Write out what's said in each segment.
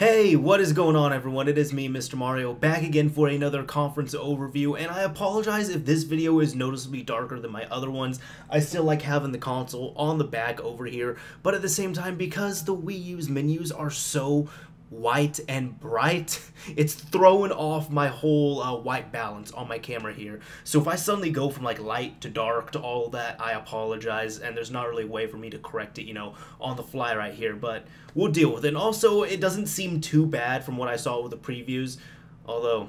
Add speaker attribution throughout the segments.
Speaker 1: Hey, what is going on everyone? It is me, Mr. Mario, back again for another conference overview, and I apologize if this video is noticeably darker than my other ones. I still like having the console on the back over here, but at the same time, because the Wii U's menus are so white and bright, it's throwing off my whole white balance on my camera here. So if I suddenly go from like light to dark to all of that, I apologize, and there's not really a way for me to correct it, on the fly right here, but we'll deal with it. And also, it doesn't seem too bad from what I saw with the previews, although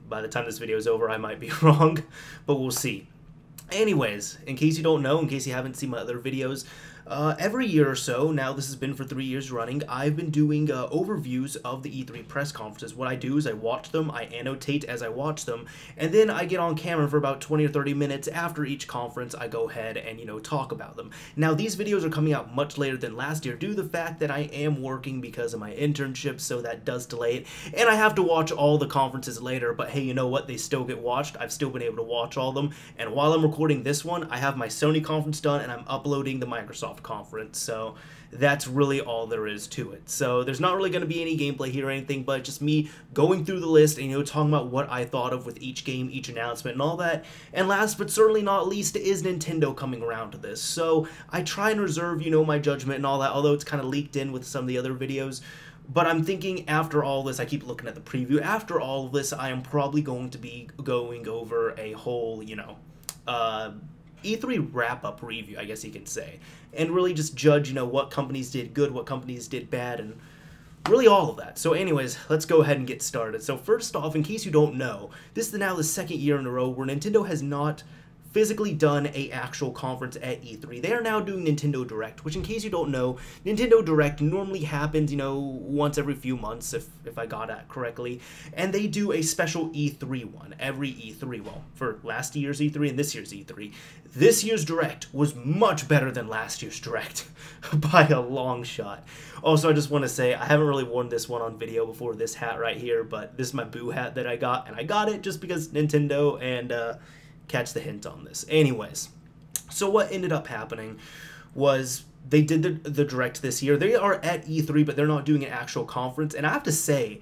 Speaker 1: by the time this video is over, I might be wrong, but we'll see. Anyways, in case you don't know, in case you haven't seen my other videos, every year or so, now this has been for 3 years running, I've been doing overviews of the E3 press conferences. What I do is I watch them, I annotate as I watch them, and then I get on camera for about 20 or 30 minutes after each conference. I go ahead and, talk about them. Now, these videos are coming out much later than last year due to the fact that I am working because of my internship, so that does delay it, and I have to watch all the conferences later, but hey, you know what? They still get watched. I've still been able to watch all of them, and while I'm recording this one, I have my Sony conference done, and I'm uploading the Microsoft conference, so that's really all there is to it. So there's not really going to be any gameplay here or anything, but just me going through the list and talking about what I thought of with each game, each announcement, and all that. And last but certainly not least is Nintendo coming around to this. So I try and reserve my judgment and all that, although it's kind of leaked in with some of the other videos. But I'm thinking after all this, I keep looking at the preview, after all of this, I am probably going to be going over a whole, E3 wrap-up review, I guess you could say, and really just judge, what companies did good, what companies did bad, and really all of that. So anyways, let's go ahead and get started. So first off, in case you don't know, this is now the second year in a row where Nintendo has not physically done a actual conference at E3. They are now doing Nintendo Direct, which in case you don't know, Nintendo Direct normally happens, once every few months, if I got that correctly, and they do a special E3 one, every E3, well, for last year's E3 and this year's E3. This year's Direct was much better than last year's Direct, by a long shot. Also, I just want to say, I haven't really worn this one on video before, this hat right here, but this is my Boo hat that I got, and I got it just because Nintendo, and, catch the hint on this. Anyways, so what ended up happening was they did the Direct this year. They are at E3, but they're not doing an actual conference. And I have to say,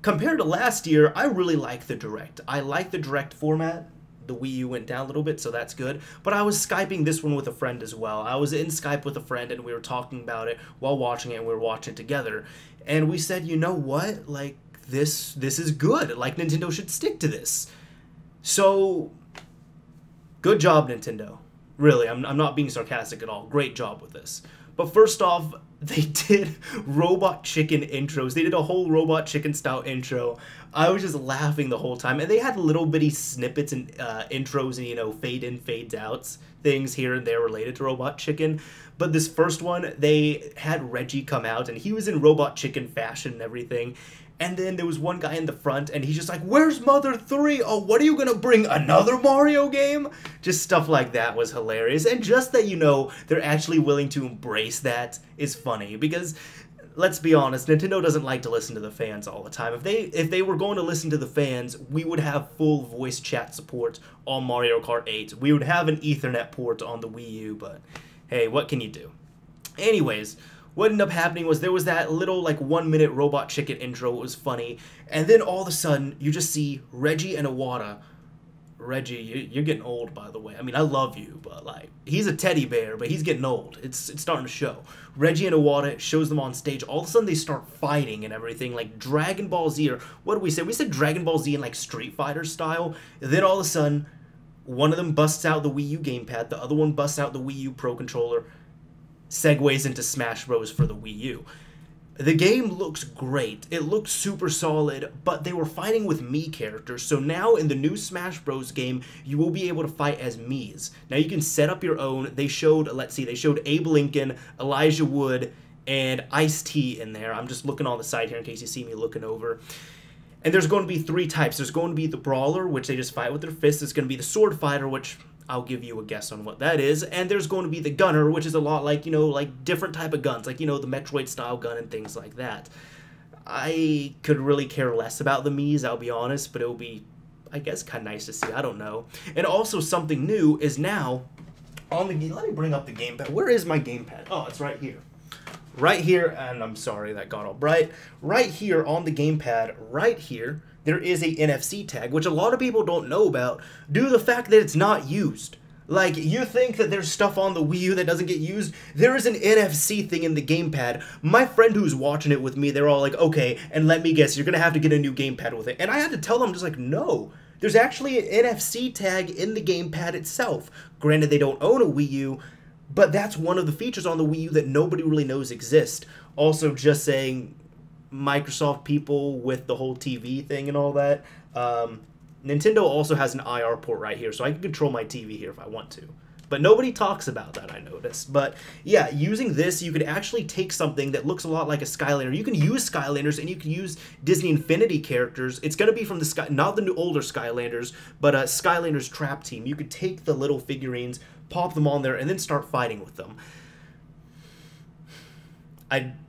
Speaker 1: compared to last year, I really like the Direct. I like the Direct format. The Wii U went down a little bit, so that's good. But I was Skyping this one with a friend as well. I was in Skype with a friend, and we were talking about it while watching it, and we were watching it together. And we said, you know what? Like, this is good. Like, Nintendo should stick to this. So good job, Nintendo. Really, I'm not being sarcastic at all. Great job with this. But first off, they did Robot Chicken intros. They did a whole Robot Chicken style intro. I was just laughing the whole time. And they had little bitty snippets and intros and, fade in, fades outs, things here and there related to Robot Chicken. But this first one, they had Reggie come out, and he was in Robot Chicken fashion and everything. And then there was one guy in the front, and he's just like, "Where's Mother 3? Oh, what are you gonna bring? Another Mario game?" Just stuff like that was hilarious. And just that, they're actually willing to embrace that is funny. Because, let's be honest, Nintendo doesn't like to listen to the fans all the time. If they were going to listen to the fans, we would have full voice chat support on Mario Kart 8. We would have an Ethernet port on the Wii U, but hey, what can you do? Anyways, what ended up happening was there was that little, 1-minute Robot Chicken intro. It was funny. And then all of a sudden, you just see Reggie and Iwata. Reggie, you're getting old, by the way. I mean, I love you, but, he's a teddy bear, but he's getting old. It's starting to show. Reggie and Iwata shows them on stage. All of a sudden, they start fighting and everything, like Dragon Ball Z, or what did we say? We said Dragon Ball Z in, Street Fighter style. And then all of a sudden, one of them busts out the Wii U gamepad. The other one busts out the Wii U Pro Controller. Segues into Smash Bros. For the Wii U. The game looks great. It looks super solid, but they were fighting with Mii characters, so now in the new Smash Bros. Game, you will be able to fight as Miis. Now you can set up your own. They showed, they showed Abe Lincoln, Elijah Wood, and Ice-T in there. I'm just looking on the side here in case you see me looking over. And there's going to be 3 types. There's going to be the Brawler, which they just fight with their fists. There's going to be the Sword Fighter, which I'll give you a guess on what that is. And there's going to be the Gunner, which is a lot like, different type of guns. Like, the Metroid-style gun and things like that. I could really care less about the Miis, I'll be honest. But it will be, I guess, kind of nice to see. I don't know. And also something new is now on the game. Let me bring up the gamepad. Where is my gamepad? Oh, it's right here. right here, and I'm sorry that got all bright, right here on the gamepad, right here, there is a NFC tag, which a lot of people don't know about due to the fact that it's not used. Like, you think that there's stuff on the Wii U that doesn't get used? There is an NFC thing in the gamepad. My friend who's watching it with me, they're all like, okay, and let me guess, you're gonna have to get a new gamepad with it. And I had to tell them, just like, no. There's actually an NFC tag in the gamepad itself. Granted, they don't own a Wii U, but that's one of the features on the Wii U that nobody really knows exist. Also, just saying, Microsoft people with the whole TV thing and all that, Nintendo also has an IR port right here, so I can control my TV here if I want to. But nobody talks about that, I noticed. But yeah, using this, you could actually take something that looks a lot like a Skylander. You can use Skylanders, and you can use Disney Infinity characters. It's going to be from the Sky, not the new older Skylanders, but Skylanders Trap Team. You could take the little figurines, pop them on there, and then start fighting with them.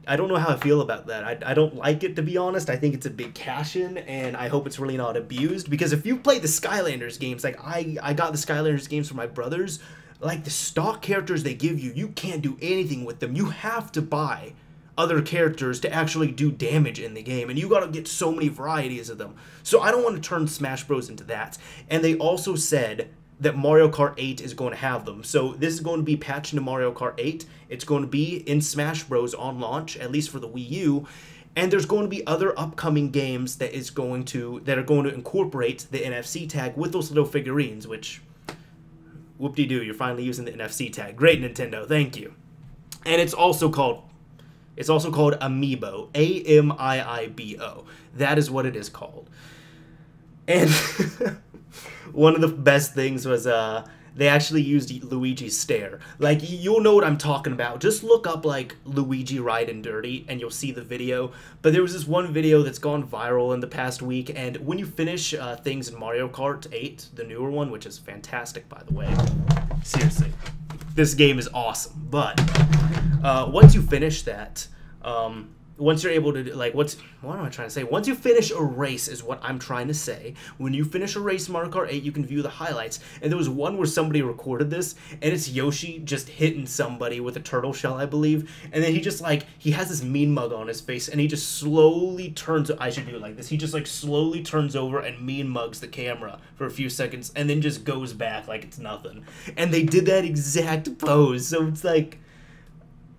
Speaker 1: I don't know how I feel about that. I don't like it, to be honest. I think it's a big cash-in, and I hope it's really not abused, because if you play the Skylanders games, like I got the Skylanders games for my brothers, like the stock characters they give you, you can't do anything with them. You have to buy other characters to actually do damage in the game, and you gotta get so many varieties of them. So I don't want to turn Smash Bros. Into that. And they also said that Mario Kart 8 is going to have them. So this is going to be patched into Mario Kart 8. It's going to be in Smash Bros. On launch, at least for the Wii U. And there's going to be other upcoming games that are going to incorporate the NFC tag with those little figurines, which, whoop-de-doo, you're finally using the NFC tag. Great, Nintendo, thank you. And it's also called Amiibo, A-M-I-I-B-O. That is what it is called. And one of the best things was they actually used Luigi's stare. Like, you'll know what I'm talking about. Just look up, like, Luigi Riding Dirty, and you'll see the video. But there was this one video that's gone viral in the past week, and when you finish things in Mario Kart 8, the newer one, which is fantastic, by the way. Seriously. This game is awesome. But once you finish that, once you're able to, like, what am I trying to say? Once you finish a race is what I'm trying to say. When you finish a race in Mario Kart 8, you can view the highlights. And there was one where somebody recorded this, and it's Yoshi just hitting somebody with a turtle shell, I believe. And then he just, like, he has this mean mug on his face, and he just slowly turns, I should do it like this. He just, like, slowly turns over and mean mugs the camera for a few seconds, and then just goes back like it's nothing. And they did that exact pose, so it's like,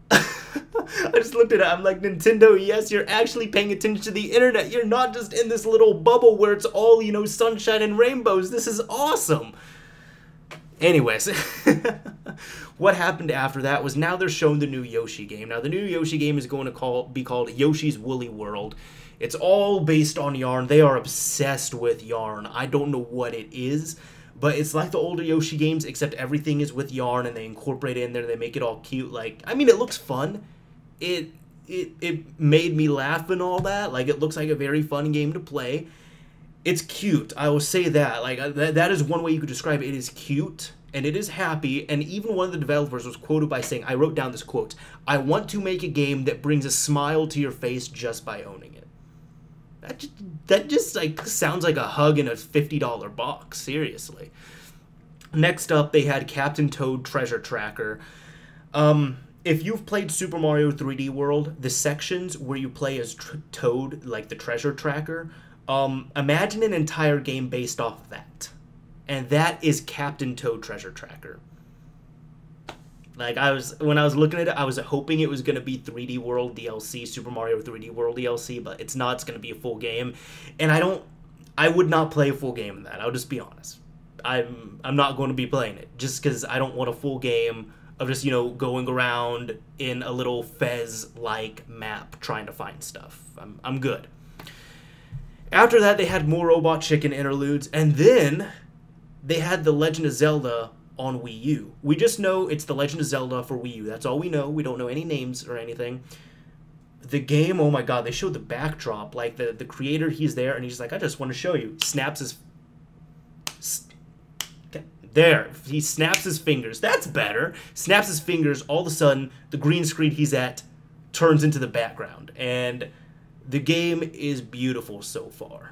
Speaker 1: I just looked at it, I'm like, Nintendo, yes, you're actually paying attention to the internet. You're not just in this little bubble where it's all, you know, sunshine and rainbows. This is awesome. Anyways, what happened after that was now they're showing the new Yoshi game. Now, the new Yoshi game is going to be called Yoshi's Woolly World. It's all based on yarn. They are obsessed with yarn. I don't know what it is, but it's like the older Yoshi games, except everything is with yarn, and they incorporate it in there, and they make it all cute. Like, I mean, it looks fun. It made me laugh and all that. Like, it looks like a very fun game to play. It's cute. I will say that. Like, that is one way you could describe it. It is cute, and it is happy, and even one of the developers was quoted by saying, I wrote down this quote, "I want to make a game that brings a smile to your face just by owning it." That just like sounds like a hug in a $50 box, seriously. Next up, they had Captain Toad Treasure Tracker. If you've played Super Mario 3D World, the sections where you play as Toad, like the treasure tracker, imagine an entire game based off of that. And that is Captain Toad Treasure Tracker. Like, when I was looking at it, I was hoping it was going to be 3D World DLC, Super Mario 3D World DLC, but it's not. It's going to be a full game. And I would not play a full game in that. I'll just be honest. I'm not going to be playing it, just because I don't want a full game of just, you know, going around in a little Fez-like map trying to find stuff. I'm good. After that, they had more Robot Chicken interludes, and then they had The Legend of Zelda on Wii U. We just know it's The Legend of Zelda for Wii U. That's all we know. We don't know any names or anything. The game, oh my god, they showed the backdrop. Like, the creator, he's there, and he's like, I just want to show you. Snaps his... There. He snaps his fingers. That's better. Snaps his fingers. All of a sudden, the green screen he's at turns into the background. And the game is beautiful so far.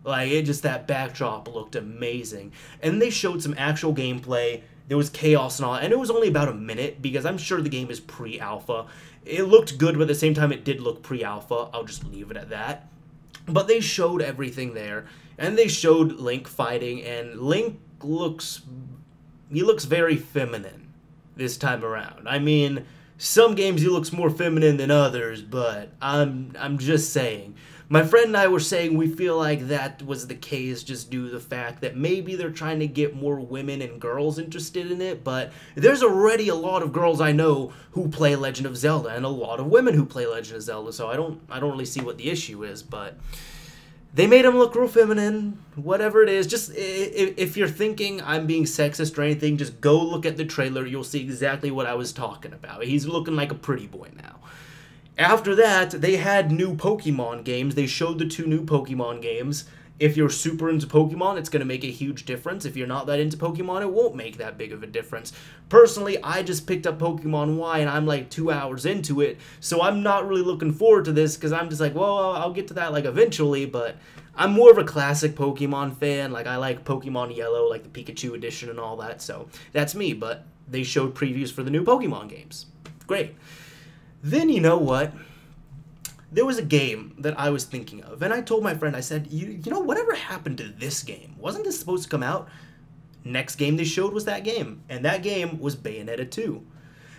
Speaker 1: Like, that backdrop looked amazing. And they showed some actual gameplay There was chaos and all, and it was only about a minute because I'm sure the game is pre-alpha. It looked good, but at the same time it did look pre-alpha. I'll just leave it at that. But they showed everything there, and they showed Link fighting, and Link looks very feminine this time around. I mean, some games he looks more feminine than others, but I'm just saying. My friend and I were saying we feel like that was the case just due to the fact that maybe they're trying to get more women and girls interested in it, but there's already a lot of girls I know who play Legend of Zelda and a lot of women who play Legend of Zelda, so I don't really see what the issue is, but they made him look real feminine, whatever it is. Just, if you're thinking I'm being sexist or anything, just go look at the trailer. You'll see exactly what I was talking about. He's looking like a pretty boy now. After that, they had new Pokemon games. They showed the 2 new Pokemon games. If you're super into Pokemon, it's going to make a huge difference. If you're not that into Pokemon, it won't make that big of a difference. Personally, I just picked up Pokemon Y, and I'm like 2 hours into it, so I'm not really looking forward to this, because I'm just like, well, I'll get to that like eventually, but I'm more of a classic Pokemon fan. Like, I like Pokemon Yellow, like the Pikachu edition and all that, so that's me, but they showed previews for the new Pokemon games. Great. Then, you know what? There was a game that I was thinking of, and I told my friend, I said, you know, whatever happened to this game? Wasn't this supposed to come out? Next game they showed was that game, and that game was Bayonetta 2.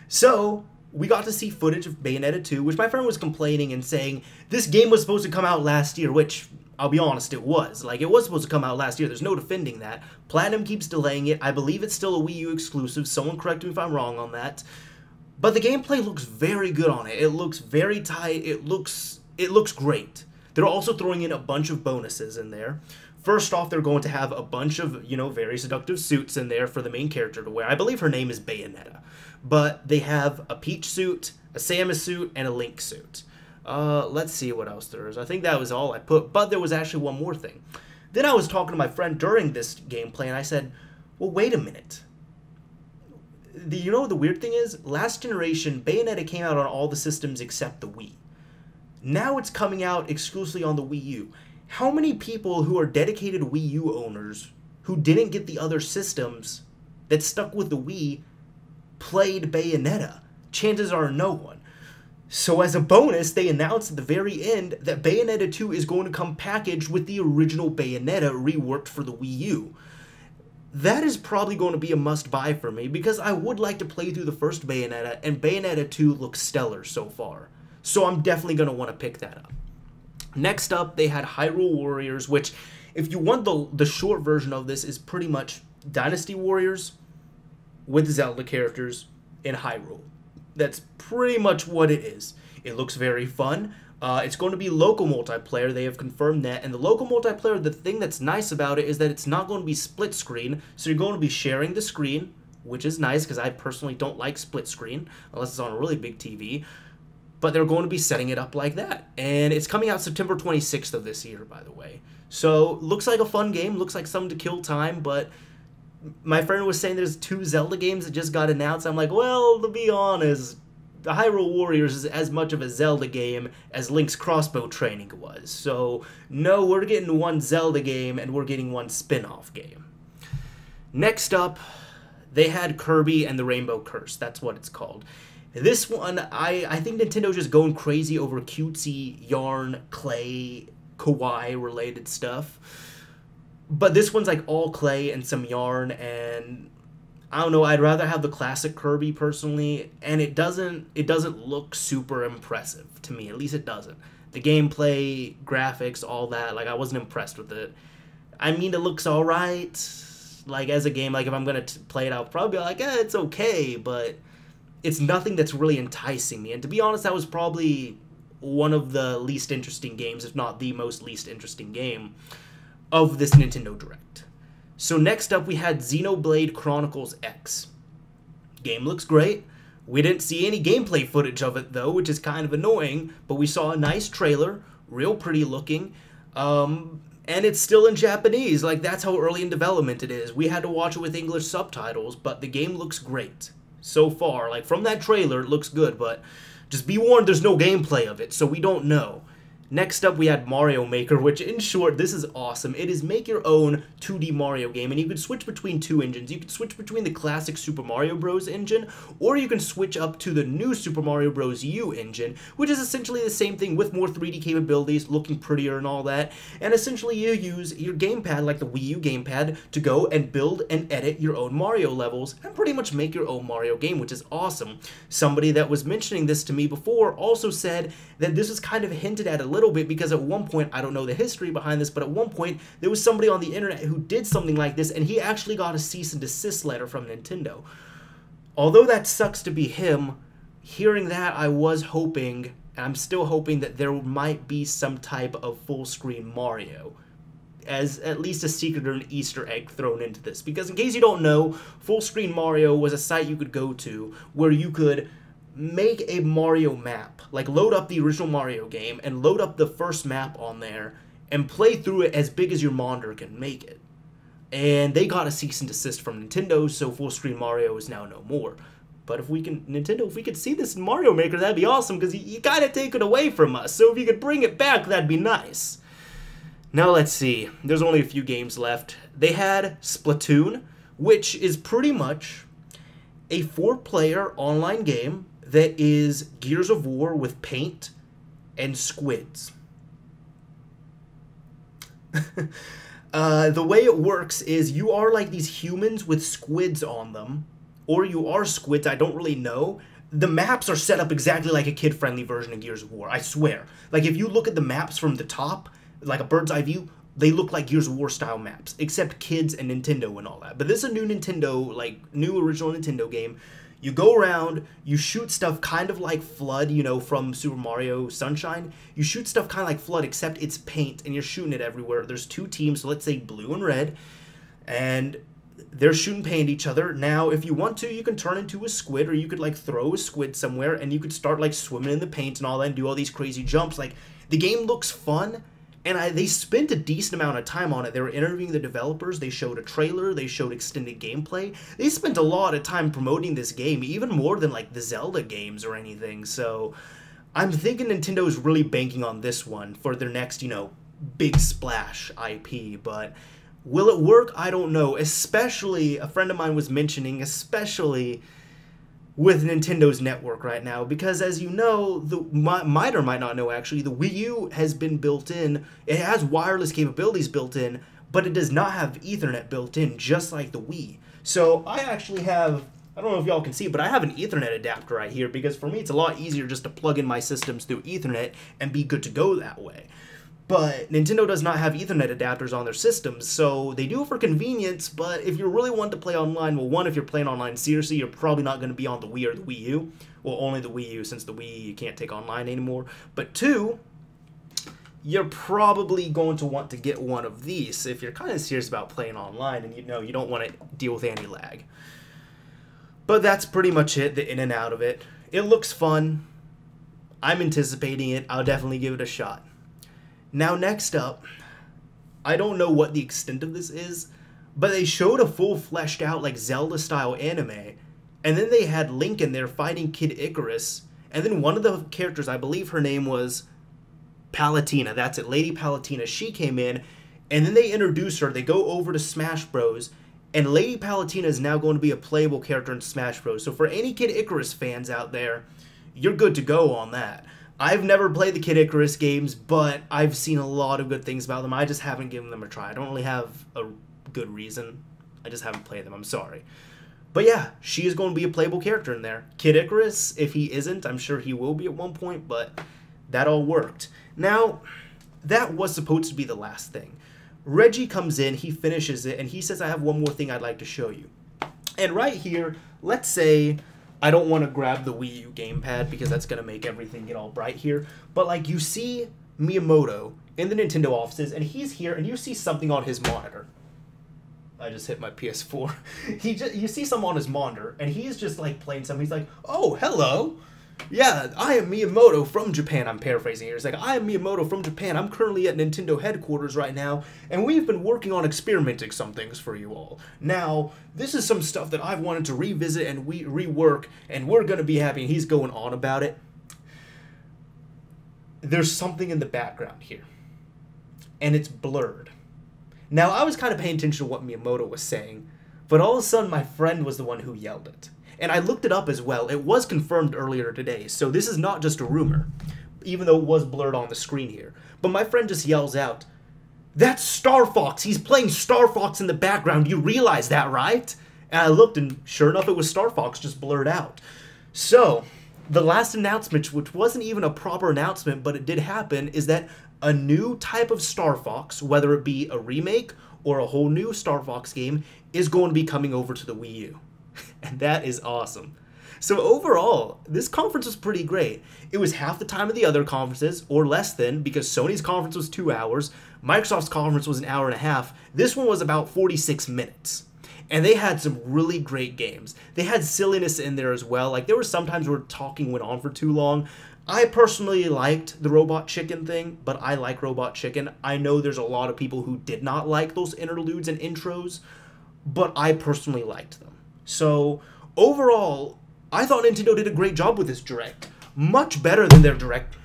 Speaker 1: So, we got to see footage of Bayonetta 2, which my friend was complaining and saying, this game was supposed to come out last year, which, I'll be honest, it was. Like, it was supposed to come out last year, there's no defending that. Platinum keeps delaying it, I believe it's still a Wii U exclusive, someone correct me if I'm wrong on that. But the gameplay looks very good on it. It looks very tight. It looks great. They're also throwing in a bunch of bonuses in there. First off, they're going to have a bunch of, you know, very seductive suits in there for the main character to wear. I believe her name is Bayonetta. But they have a Peach suit, a Samus suit, and a Link suit. Let's see what else there is. I think that was all I put, but there was actually one more thing. Then I was talking to my friend during this gameplay, and I said, well, wait a minute. You know what the weird thing is? Last generation, Bayonetta came out on all the systems except the Wii. Now it's coming out exclusively on the Wii U. How many people who are dedicated Wii U owners who didn't get the other systems that stuck with the Wii played Bayonetta? Chances are no one. So as a bonus, they announced at the very end that Bayonetta 2 is going to come packaged with the original Bayonetta reworked for the Wii U. That is probably going to be a must-buy for me, because I would like to play through the first Bayonetta, and Bayonetta 2 looks stellar so far. So I'm definitely going to want to pick that up. Next up, they had Hyrule Warriors, which, if you want the short version of this, is pretty much Dynasty Warriors with Zelda characters in Hyrule. That's pretty much what it is. It looks very fun. It's going to be local multiplayer, they have confirmed that, and the local multiplayer, the thing that's nice about it is that it's not going to be split screen, so you're going to be sharing the screen, which is nice, because I personally don't like split screen, unless it's on a really big TV, but they're going to be setting it up like that, and it's coming out September 26th of this year, by the way. So, looks like a fun game, looks like something to kill time, but my friend was saying there's 2 Zelda games that just got announced. I'm like, well, to be honest, the Hyrule Warriors is as much of a Zelda game as Link's crossbow training was. So, no, we're getting 1 Zelda game and we're getting 1 spin-off game. Next up, they had Kirby and the Rainbow Curse. That's what it's called. This one, I think Nintendo's just going crazy over cutesy yarn, clay, kawaii-related stuff. But this one's like all clay and some yarn, and I don't know, I'd rather have the classic Kirby personally, and it doesn't look super impressive to me, at least it doesn't. The gameplay, graphics, all that, like, I wasn't impressed with it. I mean, it looks alright, like, as a game, like, if I'm gonna play it, I'll probably be like, it's okay, but it's nothing that's really enticing me, and to be honest, that was probably one of the least interesting games, if not the most least interesting game of this Nintendo Direct. So next up, we had Xenoblade Chronicles X. Game looks great. We didn't see any gameplay footage of it, though, which is kind of annoying, but we saw a nice trailer, real pretty looking, and it's still in Japanese. Like, that's how early in development it is. We had to watch it with English subtitles, but the game looks great so far. Like, from that trailer, it looks good, but just be warned, there's no gameplay of it, so we don't know. Next up, we had Mario Maker, which in short, this is awesome. It is make your own 2D Mario game, and you can switch between two engines. You can switch between the classic Super Mario Bros. Engine, or you can switch up to the new Super Mario Bros. U engine, which is essentially the same thing with more 3D capabilities, looking prettier and all that. And essentially, you use your gamepad, like the Wii U gamepad, to go and build and edit your own Mario levels, and pretty much make your own Mario game, which is awesome. Somebody that was mentioning this to me before also said that this was kind of hinted at a little bit, because at one point, I don't know the history behind this, but at one point there was somebody on the internet who did something like this, and he actually got a cease and desist letter from Nintendo. Although that sucks to be him, hearing that, I was hoping, and I'm still hoping, that there might be some type of full screen Mario, as at least a secret or an Easter egg thrown into this. Because in case you don't know, Full Screen Mario was a site you could go to where you could make a Mario map, like load up the original Mario game and load up the first map on there and play through it as big as your monitor can make it. And they got a cease and desist from Nintendo, so Full Screen Mario is now no more. But if we can, Nintendo, if we could see this in Mario Maker, that'd be awesome, because you gotta take it away from us. So if you could bring it back, that'd be nice. Now let's see, there's only a few games left. They had Splatoon, which is pretty much a 4-player online game that is Gears of War with paint and squids. The way it works is you are like these humans with squids on them, or you are squids, I don't really know. The maps are set up exactly like a kid-friendly version of Gears of War, I swear. Like, if you look at the maps from the top, like a bird's eye view, they look like Gears of War style maps, except kids and Nintendo and all that. But this is a new Nintendo, like, new original Nintendo game. You go around, you shoot stuff kind of like Flood, you know, from Super Mario Sunshine. You shoot stuff kind of like Flood, except it's paint, and you're shooting it everywhere. There's 2 teams, so let's say blue and red, and they're shooting paint at each other. Now, if you want to, you can turn into a squid, or you could, like, throw a squid somewhere, and you could start, like, swimming in the paint and all that, and do all these crazy jumps. Like, the game looks fun, and they spent a decent amount of time on it. They were interviewing the developers, they showed a trailer, they showed extended gameplay. They spent a lot of time promoting this game, even more than, like, the Zelda games or anything. So I'm thinking Nintendo's really banking on this one for their next, you know, big splash IP. But will it work? I don't know. Especially, a friend of mine was mentioning, especially with Nintendo's network right now, because as you know, might or might not know actually, the Wii U has been built in. It has wireless capabilities built in, but it does not have Ethernet built in, just like the Wii. So I actually have, I don't know if y'all can see, but I have an Ethernet adapter right here, because for me it's a lot easier just to plug in my systems through Ethernet and be good to go that way. But Nintendo does not have Ethernet adapters on their systems, so they do it for convenience. But if you really want to play online, well, one, if you're playing online seriously, you're probably not going to be on the Wii or the Wii U. Well, only the Wii U, since the Wii you can't take online anymore. But 2, you're probably going to want to get one of these if you're kind of serious about playing online and you know you don't want to deal with any lag. But that's pretty much it, the in and out of it. It looks fun. I'm anticipating it. I'll definitely give it a shot. Now, next up, I don't know what the extent of this is, but they showed a full fleshed out, like, Zelda-style anime, and then they had Link in there fighting Kid Icarus, and then one of the characters, I believe her name was Palutena, that's it, Lady Palutena, she came in, and then they introduce her, they go over to Smash Bros., and Lady Palutena is now going to be a playable character in Smash Bros., so for any Kid Icarus fans out there, you're good to go on that. I've never played the Kid Icarus games, but I've seen a lot of good things about them. I just haven't given them a try. I don't really have a good reason. I just haven't played them. I'm sorry. But yeah, she is going to be a playable character in there. Kid Icarus, if he isn't, I'm sure he will be at one point, but that all worked. Now, that was supposed to be the last thing. Reggie comes in, he finishes it, and he says, I have one more thing I'd like to show you. And right here, let's say I don't want to grab the Wii U gamepad because that's going to make everything get all bright here. But, like, you see Miyamoto in the Nintendo offices, and he's here, and you see something on his monitor. I just hit my PS4. You see something on his monitor, and he's just, like, playing something. He's like, oh, hello. Yeah, I am Miyamoto from Japan. I'm paraphrasing here. It's like, I am Miyamoto from Japan. I'm currently at Nintendo headquarters right now, and we've been working on experimenting some things for you all. Now, this is some stuff that I've wanted to revisit and rework, and we're going to be happy. And he's going on about it. there's something in the background here, and it's blurred. Now, I was kind of paying attention to what Miyamoto was saying, but all of a sudden my friend was the one who yelled it. And I looked it up as well. It was confirmed earlier today, so this is not just a rumor, even though it was blurred on the screen here. But my friend just yells out, "That's Star Fox! He's playing Star Fox in the background, you realize that, right?" And I looked, and sure enough, it was Star Fox just blurred out. So, the last announcement, which wasn't even a proper announcement, but it did happen, is that a new type of Star Fox, whether it be a remake or a whole new Star Fox game, is going to be coming over to the Wii U. And that is awesome. So overall, this conference was pretty great. It was half the time of the other conferences, or less than, because Sony's conference was 2 hours, Microsoft's conference was an hour and a half. This one was about 46 minutes. And they had some really great games. They had silliness in there as well. Like, there were some times where talking went on for too long. I personally liked the Robot Chicken thing, but I like Robot Chicken. I know there's a lot of people who did not like those interludes and intros, but I personally liked them. So, overall, I thought Nintendo did a great job with this Direct. Much better than their Direct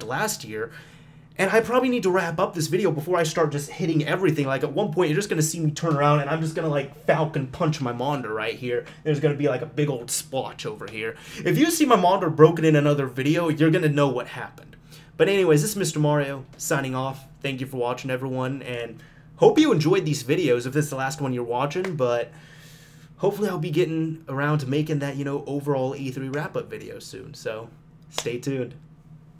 Speaker 1: last year. And I probably need to wrap up this video before I start just hitting everything. Like, at one point, you're just going to see me turn around, and I'm just going to, like, Falcon punch my monitor right here. There's going to be, like, a big old splotch over here. If you see my monitor broken in another video, you're going to know what happened. But anyways, this is Mr. Mario, signing off. Thank you for watching, everyone, and hope you enjoyed these videos if this is the last one you're watching, but hopefully I'll be getting around to making that, overall E3 wrap-up video soon, so stay tuned.